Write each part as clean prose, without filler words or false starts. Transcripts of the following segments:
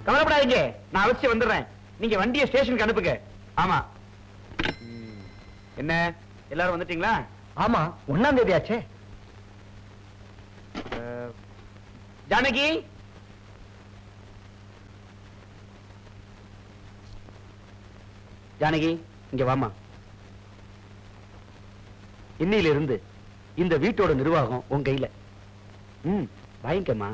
கவலைப்படாதீங்க, நான் அவசியம் வந்துடுறேன். நீங்க வண்டியை ஸ்டேஷனுக்கு அனுப்புங்க. ஆமா. என்ன எல்லாரும் வந்துட்டீங்களா? ஆமா, 1ஆம் தேதி ஆச்சே. ஜானகி, ஜானகி இங்க வாமா. இன்னையிலிருந்து இந்த வீட்டோட நிர்வாகம் உன் கையில. வாங்கிக்கம்மா.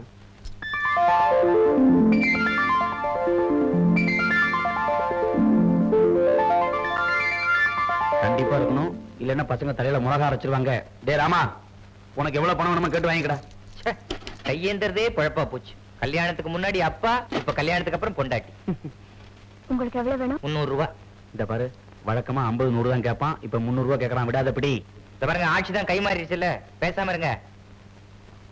கண்டிப்பா இருக்கணும், இல்லன்னா பசங்க தலையில மிளகா அரைச்சிருவாங்க. டே ராமா, உனக்கு எவ்வளவு பணம் வேணுமோ கேட்டு வாங்கிக்கடா. கையேந்தறதே பழப்பா போச்சு. கல்யாணத்துக்கு முன்னாடி அப்பா, இப்ப கல்யாணத்துக்கு அப்புறம் பொண்டாட்டி. உங்களுக்கு எவ்வளவு வேணும்? 300 ரூபாய். இந்த பாரு, வழக்கமா 50 100 தான் கேட்பான், இப்ப 300 ரூபாய் கேட்கறான். விடாதபடி. இந்த பாருங்க, ஆட்சி தான் கை மாறிடுச்சுல்ல, பேசாம இருங்க.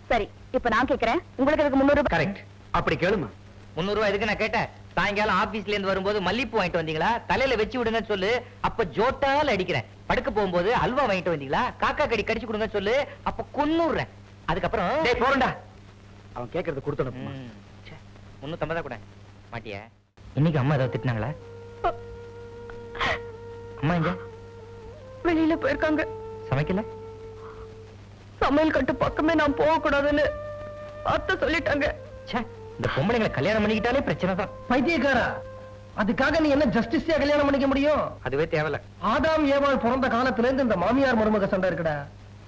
சரி, இப்ப நான் கேக்குறேன், உங்களுக்கு அதுக்கு 300 ரூபாய். கரெக்ட், அப்படி கேளுமா. 300 ரூபாய் எதுக்கு நான் கேட்டேன்? சாயங்காலம் ஆபீஸ்ல இருந்து வரும்போது மல்லிப்பூ வாங்கிட்டு வந்தீங்களா? தலையில வச்சு விடுங்க சொல்லு, அப்ப ஜோட்டால அடிக்கிறேன். படுக்க போகும்போது அல்வா வாங்கிட்டு வந்தீங்களா? காக்கா கடி கடிச்சு கொடுங்க சொல்லு, அப்ப கொன்னுறேன். அதுக்கப்புறம் டேய் போறேன்டா. அவன் கேக்குறது கொடுத்து 350 கூட மாட்டிய. இன்னைக்கு அம்மா ஏதாவது திட்டினாங்களா? அம்மா எங்க? வெளியில போயிருக்காங்க. சமைக்கல? சமையல் கட்டு பக்கமே நான் போக கூடாதுன்னு அத்தை சொல்லிட்டாங்க. இந்த பொம்பளைங்களை கல்யாணம் பண்ணிக்கிட்டாலே பிரச்சனை தான். பைத்தியக்காரா, அதுக்காக நீ என்ன ஜஸ்டிஸா கல்யாணம் பண்ணிக்க முடியும்? அதுவே தேவல. ஆதாம் ஏவாள் பிறந்த காலத்துல இருந்து இந்த மாமியார் மருமக சண்டை இருக்குடா.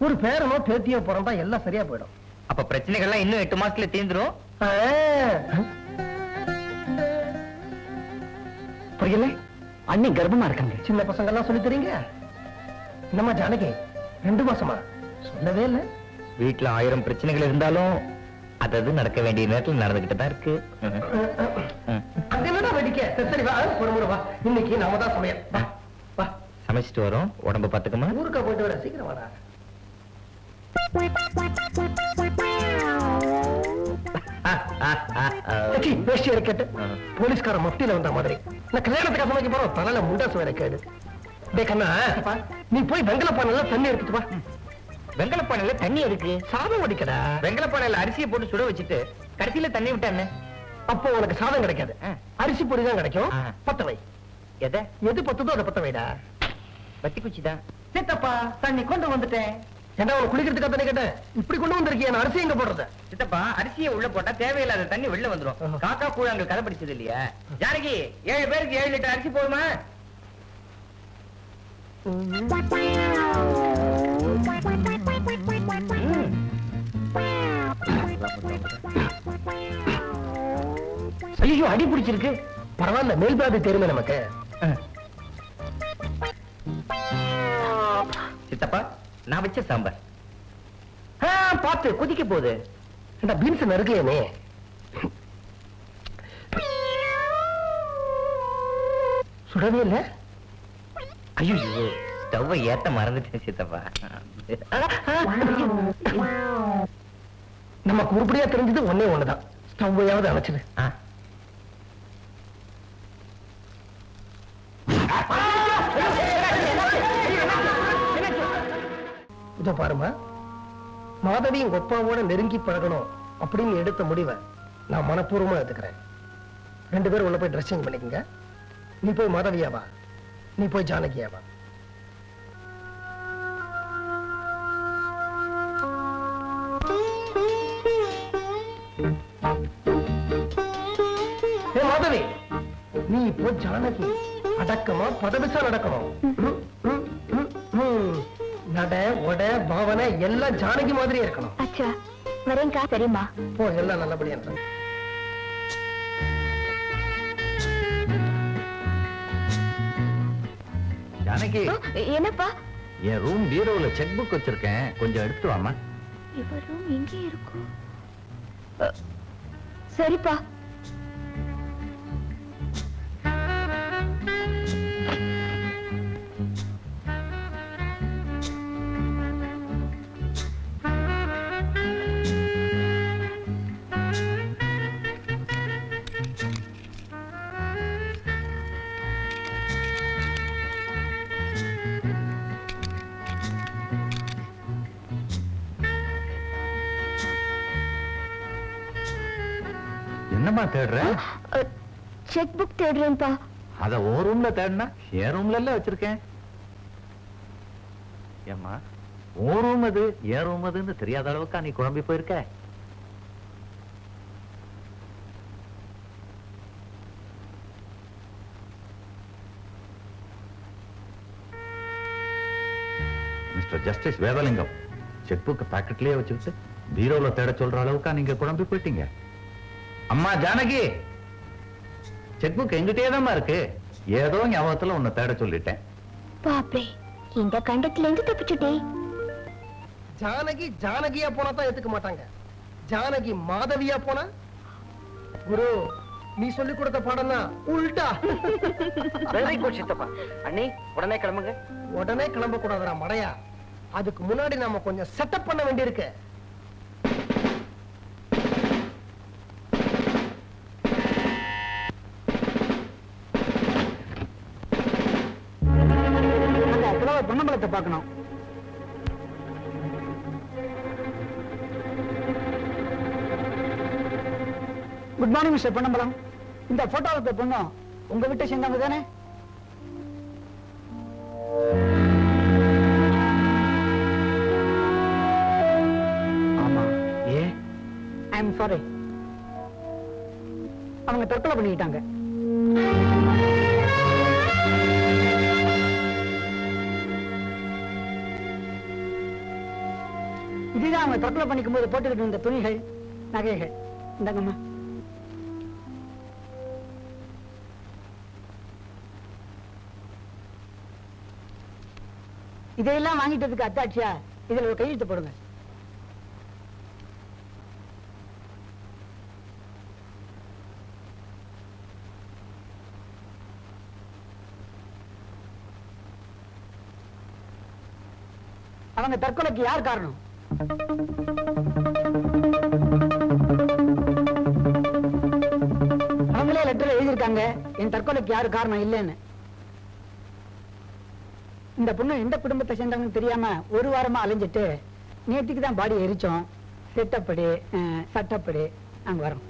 ஒரு பேரனோ பேத்தியோ பிறந்தா எல்லாம் சரியா போயிடும். அப்ப பிரச்சனைகள்லாம் இன்னும் 8 மாசத்துல தீந்துரும். புரியல? அண்ணி கர்ப்பமா இருக்காங்க. சின்ன பசங்க எல்லாம் சொல்லி தரீங்க. என்னம்மா ஜானகி, 2 மாசமா? சொல்லவே இல்ல. வீட்டுல 1000 பிரச்சனைகள் இருந்தாலும் அது நடக்க வேண்டிய நேரத்தில் நடந்துகிட்டு தான் இருக்கு. என்னடா வெடிக்க? சரி வா, ஒரு வா. இன்னைக்கு நாம தான் சமையல். வா வா, சமைச்சிட்டு வரோம். உடம்ப பாத்துக்கமா. ஊருக்கா போயிட்டு வர, சீக்கிரம் வாடா. வேஷ்டி கேட்டு போலீஸ்கார மஃப்டியில வந்த மாதிரி நான் கல்யாணத்துக்கு சமைக்க போறோம். தலையில முண்டாசு வேற கேடு. டே கண்ணா, நீ போய் வெங்கல பானையில தண்ணி எடுத்துட்டு வா. வெங்கல பானையில தண்ணி இருக்கு. சாதம் வடிக்கடா. வெங்கல பானையில அரிசியை போட்டு சுட வச்சுட்டு கடைசியில தண்ணி விட்டானே, அப்போ உனக்கு சாதம் கிடைக்காது, அரிசி பொடி தான் கிடைக்கும். பத்த வை. எது பத்துதோ அதை பத்த வைடா. பத்தி குச்சி தான். சித்தப்பா, தண்ணி கொண்டு வந்துட்டேன். ஏண்டா உனக்கு குளிக்கிறதுக்காக தண்ணி கேட்டேன். இப்படி கொண்டு வந்திருக்கீங்க, நான் அரிசி எங்க போடுறது? சித்தப்பா, அரிசியை உள்ள போட்டா தேவையில்லாத தண்ணி வெளில வந்துரும். காக்கா கூழாங்க கதை படிச்சது இல்லையா? ஜானகி, 7 பேருக்கு 7 லிட்டர் அரிசி போதுமா? ஐயோ, அடி பிடிச்சிருக்கு. பரவாயில்ல, மேல் பாதி தெரியுமே நமக்கு. சித்தப்பா, நான் வச்ச சாம்பார் பார்த்து கொதிக்க போகுது. இந்த பீன்ஸ் நறுக்கலையே. சுடவே இல்ல. ஐயோ, ஸ்டவ்வை ஏத்த மறந்துட்டேன் சித்தப்பா. நமக்கு உருப்படியா தெரிஞ்சது ஒன்னே ஒண்ணுதான், ஸ்டவ்வையாவது அணைச்சிடு. இத பாருமா, மாதவி எங்க அப்பாவோட நெருங்கி பழகணும் அப்படின்னு எடுத்த முடிவை நான் மனப்பூர்வமா எடுத்துக்கிறேன். 2 பேரும் உள்ள போய் ட்ரெஸ் சேஞ்ச் பண்ணிக்கங்க. நீ போய் மாதவியாவா, நீ போய் ஜானகியாவா. மாதவி, நீ இப்போ ஜானகி. அடக்கமா பதவிசா நடக்கணும். நட உட பாவனை எல்லாம் ஜானகி மாதிரி இருக்கணும். அச்சா, வரேங்கா. சரிம்மா, போ, எல்லாம் நல்லபடியா. ஜானகி, என்னப்பா? என் ரூம் பீரோல செக் புக் வச்சிருக்கேன், கொஞ்சம் எடுத்து வாமா. இவர் ரூம் எங்கே இருக்கும்? சரிப்பா. என்னம்மா என்னம்மா தேடுற? செக் புக் தேடுறேன்ப்பா. அத ஓ ரூம்ல தேடினா என் ரூம்ல எல்லாம் வச்சிருக்கேன். ஏம்மா ஓ ரூம் அது என் ரூம் அதுன்னு தெரியாத அளவுக்கா நீ குழம்பி போயிருக்க? மிஸ்டர் ஜஸ்டிஸ் வேதலிங்கம், செக் புக் பாக்கெட்லயே வச்சுக்கிட்டு பீரோல தேட சொல்ற அளவுக்கா நீங்க குழம்பி போயிட்டீங்க? அம்மா ஜானகி, செக் புக் எங்கிட்டே தான் இருக்கு. ஏதோ ஞாபகத்துல உன்னை தேட சொல்லிட்டேன். பாப்பே, இந்த கண்டத்துல இருந்து தப்பிச்சுட்டே. ஜானகி ஜானகியா போனா தான் ஏத்துக்க மாட்டாங்க. ஜானகி மாதவியா போனா, குரு நீ சொல்லி கொடுத்த பாடம் தான் உல்டா. வெரி குட் சித்தப்பா. அண்ணி உடனே கிளம்புங்க. உடனே கிளம்ப கூடாதுடா மடையா. அதுக்கு முன்னாடி நாம கொஞ்சம் செட்டப் பண்ண வேண்டியிருக்கு. பொன்னம்பலத்தை பார்க்கணும். Good morning mister Ponnambalam. இந்த போட்டோவை பொண்ணும் உங்க வீட்டை சேர்ந்தவங்க தானே? ஆமா. ஏ ஐ எம் சாரி. அவங்க தற்கொலை பண்ணிக்கிட்டாங்க. இதுதான் அவங்க தற்கொலை பண்ணிக்கும் போது போட்டுக்கிட்டு இருந்த துணிகள், நகைகள். இந்தாங்கம்மா. இதையெல்லாம் வாங்கிட்டதுக்கு அத்தாட்சியா இதுல ஒரு கையெழுத்து போடுங்க. அவங்க தற்கொலைக்கு யார் காரணம்? அவங்களே லெட்டர் எழுதியிருக்காங்க, என் தற்கொலைக்கு யாரு காரணம் இல்லைன்னு. இந்த பொண்ணு எந்த குடும்பத்தை சேர்ந்தவங்க தெரியாம ஒரு வாரமா அலைஞ்சிட்டு நேற்றுக்கு தான் பாடி எரிச்சோம். செட்டப்படி சட்டப்படி நாங்க வரோம்.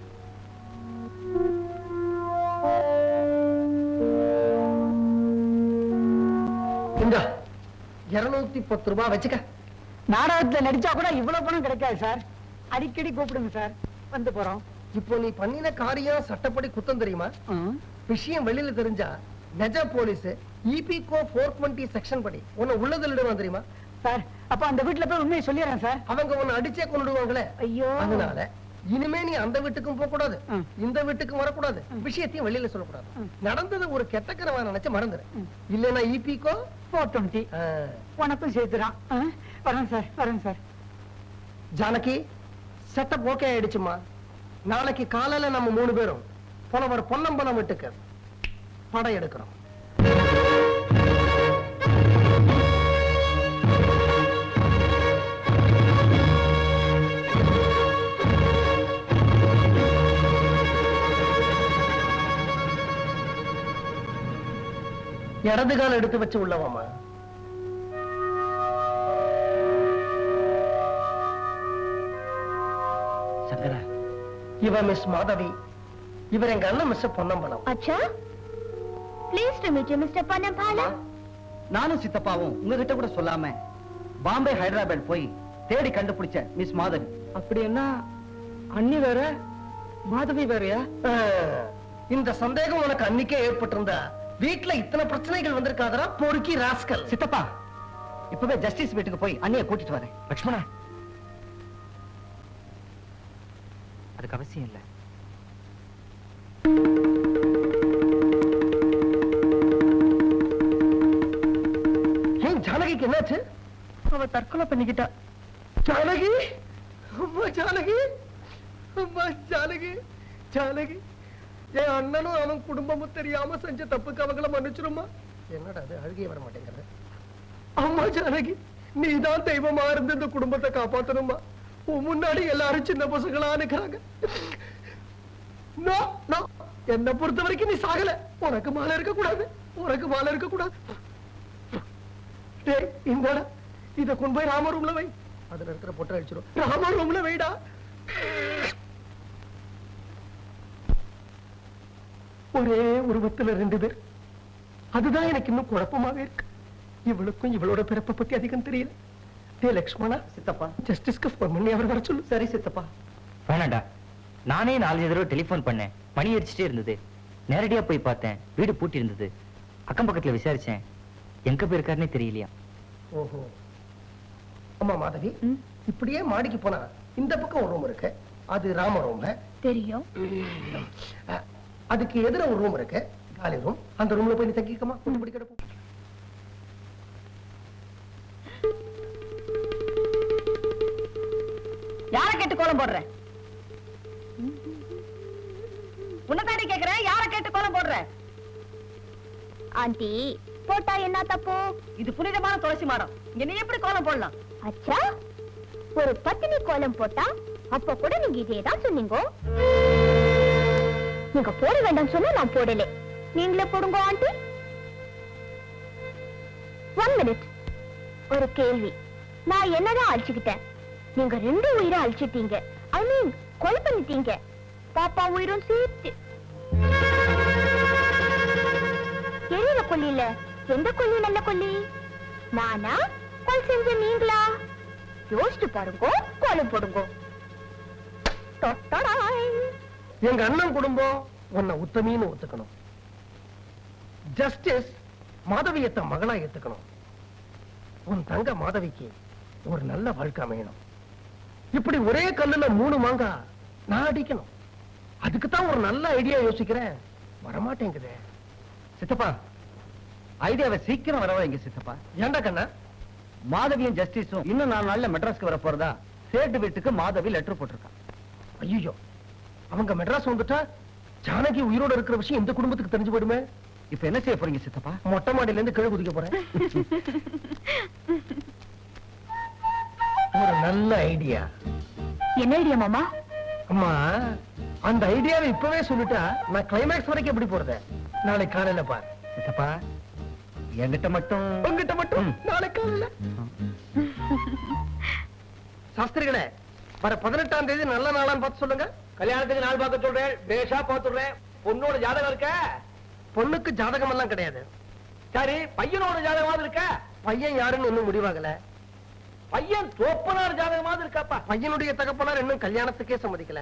இந்த 210 ரூபாய் வச்சுக்க. நாடகத்துல நடிச்சா கூட இவ்வளவு பணம் கிடைக்காது சார். அடிக்கடி கூப்பிடுங்க சார், வந்து போறோம். இப்போ நீ பண்ணின காரியம் சட்டப்படி குத்தம் தெரியுமா? விஷயம் வெளியில தெரிஞ்சா நெஜ போலீஸ் EPCO 420 செக்ஷன் படி உன்னை உள்ளதில் இடுவான் தெரியுமா? சார் அப்ப அந்த வீட்டுல போய் உண்மையை சொல்லிடுறேன் சார். அவங்க உன்னை அடிச்சே கொண்டுடுவாங்களே. ஐயோ. அதனால இனிமே நீ அந்த வீட்டுக்கும் போக கூடாது, இந்த வீட்டுக்கும் வரக்கூடாது, விஷயத்தையும் வெளியில சொல்லக்கூடாது. நடந்தது ஒரு கெட்ட கனவா நினைச்சு மறந்துரு. இல்லன்னா EPCO 420 உனக்கும் சேர்த்துறான். வரேன் சார், வரேன் சார். ஜானகி, செட்டப் ஓகே ஆயிடுச்சுமா. நாளைக்கு காலையில நம்ம 3 பேரும் புலவர் பொன்னம்பலம் வீட்டுக்கு படம் எடுக்கிறோம். இடது கால எடுத்து வச்சு உள்ளவாமா. சங்கரா, இவ மிஸ் மாதவி, இவர் எங்க அண்ணன் மிஸ் பொன்னம்பலம். அச்சா, please to meet you mister Ponnambalam. நானும் சித்தப்பாவும் உங்ககிட்ட கூட சொல்லாம பாம்பே ஹைதராபாத் போய் தேடி கண்டுபிடிச்ச மிஸ் மாதவி. அப்படி என்ன அண்ணி வேற மாதவி வேறயா? இந்த சந்தேகம் உனக்கு அன்னைக்கே ஏற்பட்டிருந்தா வீட்டுல இத்தனை பிரச்சனைகள் வந்திருக்காதரா பொறுக்கி ராஸ்கல். சித்தப்பா, இப்பவே ஜஸ்டிஸ் வீட்டுக்கு போய் அண்ணியை கூட்டிட்டு வரேன். லட்சுமணா, அதுக்கு அவசியம் இல்லை. ஏன் ஜானகிக்கு என்னாச்சு? அவ தற்கொலை பண்ணிக்கிட்டா. ஜானகி, அம்மா ஜானகி, அம்மா ஜானகி, ஜானகி, என் அண்ணனும் அவன் குடும்பமும் தெரியாம செஞ்ச தப்புக்கு அவங்கள மன்னிச்சிருமா. என்னடா அது அழுகிய வர மாட்டேங்கிறது. அம்மா ஜானகி, நீதான் தெய்வமா இருந்து இந்த குடும்பத்தை காப்பாத்தணுமா. உன் முன்னாடி எல்லாரும் சின்ன பசங்களா நிக்கிறாங்க. என்ன பொறுத்த வரைக்கும் நீ சாகல. உனக்கு மாலை இருக்க கூடாது, உனக்கு மாலை இருக்க கூடாது. இந்த இத கொண்டு போய் ராம ரூம்ல வை. அதுல இருக்கிற பொட்டை அடிச்சிடும். ராம ரூம்ல வைடா. ஒரே உருவத்துல 2 பேர். அதுதான் எனக்கு இன்னும் குழப்பமாவே இருக்கு. இவளுக்கும் இவளோட பிறப்பை பத்தி அதிகம் தெரியல. டே லக்ஷ்மணா, சித்தப்பா ஜஸ்டிஸ்க்கு போன் பண்ணி அவர் வர சொல்லு. சரி சித்தப்பா. வேணாண்டா, நானே 4 தடவை டெலிபோன் பண்ணேன், மணி அடிச்சுட்டே இருந்தது. நேரடியா போய் பார்த்தேன், வீடு பூட்டி இருந்தது. அக்கம் பக்கத்துல விசாரிச்சேன், எங்க போயிருக்காருன்னே தெரியலையா. ஓஹோ. அம்மா மாதவி, இப்படியே மாடிக்கு போனா இந்த பக்கம் ஒரு ரூம் இருக்கு, அது ராம ரூம். தெரியும். அதுக்கு எதிர ஒரு ரூம் இருக்கு, காலி ரூம். அந்த ரூம்ல போய் நீ தங்கிக்கமா, கொஞ்சம் படி கிடப்போம். யார கேட்டு கோலம் போடுற? உன்னதாண்டி கேக்குறேன், யார கேட்டு கோலம் போடுற? ஆண்டி போட்டா என்ன தப்பு? இது புனிதமான துளசி மாடம், இங்க நீ எப்படி கோலம் போடலாம்? அச்சா, ஒரு பத்தினி கோலம் போட்டா அப்ப கூட நீங்க இதேதான் சொன்னீங்க. நீங்க போட வேண்டாம் சொன்னா நான் போடல. நீங்களே போடுங்க ஆண்டி. 1 மினிட். ஒரு கேள்வி. நான் என்னதான் அழிச்சுக்கிட்டேன், நீங்க 2 உயிரை அழிச்சிட்டீங்க. ஐ மீன் கொலை பண்ணிட்டீங்க. பாப்பா உயிரும் சேர்த்து. எரியிற கொல்லி இல்ல, எந்த கொல்லி நல்ல கொல்லி? நானா கொலை செஞ்ச நீங்களா? யோசிச்சு பாருங்க, கோலம் போடுங்க. தொட்டடாய். எங்க அண்ணன் குடும்பம் உன்னை உத்தமின்னு ஒத்துக்கணும். ஜஸ்டிஸ் மாதவியத்தை மகளா ஏத்துக்கணும். உன் தங்க மாதவிக்கு ஒரு நல்ல வாழ்க்கை அமையணும். இப்படி ஒரே கல்லுல 3 மாங்கா நான் அடிக்கணும். அதுக்குத்தான் ஒரு நல்ல ஐடியா யோசிக்கிறேன், வரமாட்டேங்குதே. சித்தப்பா, ஐடியாவை சீக்கிரம் வர வைங்க சித்தப்பா. ஏண்டா கண்ணா? மாதவியும் ஜஸ்டிஸும் இன்னும் 4 நாள்ல மெட்ராஸ்க்கு வர போறதா சேட்டு வீட்டுக்கு மாதவி லெட்டர் போட்டிருக்கான். ஐயோ, அவங்க மெட்ராஸ் வந்துட்டா ஜானகி உயிரோட இருக்கிற விஷயம் இந்த குடும்பத்துக்கு தெரிஞ்சு போயிடுமே. இப்ப என்ன செய்ய போறீங்க சித்தப்பா? மொட்டை மாடியில இருந்து கீழே குதிக்க போறேன். ஒரு நல்ல ஐடியா. என்ன ஐடியா மாமா? அம்மா, அந்த ஐடியாவை இப்பவே சொல்லிட்டா நான் கிளைமேக்ஸ் வரைக்கும் எப்படி போறது? நாளை காலையில பார். சித்தப்பா, என்கிட்ட மட்டும் உங்ககிட்ட மட்டும் நாளை காலையில. சாஸ்திரிகளே, வர 18ஆம் தேதி நல்ல நாளான்னு பார்த்து சொல்லுங்க. கல்யாணத்துக்கு நாள் பார்க்க சொல்றேன், பேஷா பார்த்துடுறேன். பொண்ணோட ஜாதகம் இருக்க? பொண்ணுக்கு ஜாதகம் எல்லாம் கிடையாது. சரி, பையனோட ஜாதகமாவது இருக்க? பையன் யாருன்னு இன்னும் முடிவாகல. பையன் தோப்பனார் ஜாதகமாவது இருக்காப்பா? பையனுடைய தகப்பனார் இன்னும் கல்யாணத்துக்கே சம்மதிக்கல.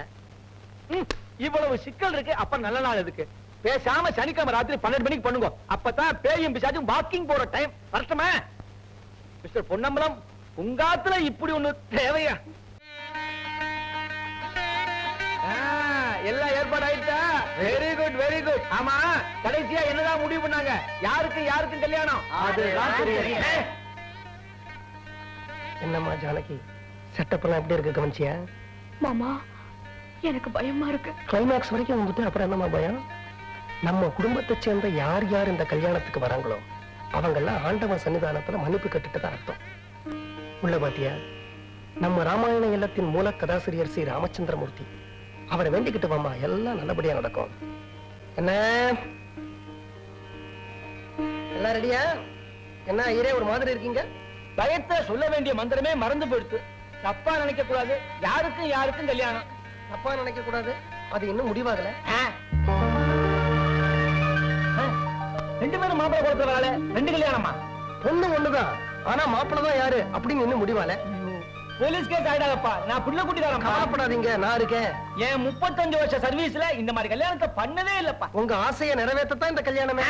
இவ்வளவு சிக்கல் இருக்கு, அப்ப நல்ல நாள் எதுக்கு? பேசாம சனிக்கிழமை ராத்திரி 12 மணிக்கு பண்ணுங்க. அப்பதான் பேயும் பிசாச்சும் வாக்கிங் போற டைம். வரட்டுமா மிஸ்டர் பொன்னம்பலம்? உங்காத்துல இப்படி ஒண்ணு தேவையா? எல்லாம் ஏற்பாடு ஆயிட்டா? Very good, very good. ஆமா, கடைசியா என்னதான் முடிவு பண்ணாங்க? யாருக்கும் கல்யாணம்? அதுதான் தெரியும். என்னம்மா ஜானகி, செட்டப் எல்லாம் எப்படி இருக்கு கவனிச்சியா? மாமா, எனக்கு பயமா இருக்கு. கிளைமேக்ஸ் வரைக்கும் வந்துட்டு அப்புறம் என்னம்மா பயம்? நம்ம குடும்பத்தை சேர்ந்த யார் யார் இந்த கல்யாணத்துக்கு வராங்களோ அவங்க எல்லாம் ஆண்டவன் சன்னிதானத்துல மன்னிப்பு கட்டுட்டு தான் அர்த்தம். உள்ள பாத்தியா, நம்ம ராமாயண இல்லத்தின் மூல கதாசிரியர் ஸ்ரீ ராமச்சந்திரமூர்த்தி. அவரை வேண்டிக்கிட்டு வாமா, எல்லாம் நல்லபடியா நடக்கும். என்ன எல்லாம் ரெடியா? என்ன ஐயரே ஒரு மாதிரி இருக்கீங்க? பயத்தை சொல்ல வேண்டிய மந்திரமே மறந்து போயிடுத்து. தப்பா நினைக்க கூடாது, யாருக்கும் கல்யாணம். தப்பா நினைக்க கூடாது, அது இன்னும் முடிவாகல. 2 பேரும் மாப்பிள்ளை கொடுத்த வேலை, 2 கல்யாணமா? பொண்ணு ஒண்ணுதான், ஆனா மாப்பிள்ளை தான் யாரு அப்படின்னு இன்னும் முடிவால. போலீஸ் கேஸ் ஆயிடாதப்பா, நான் புள்ள குட்டிதாரன். கவலைப்படாதீங்க, நான் இருக்கேன். என் 35 வருஷ சர்வீஸ்ல இந்த மாதிரி கல்யாணத்தை பண்ணவே இல்லப்பா. உங்க ஆசையை நிறைவேற்றத்தான் இந்த கல்யாணமே.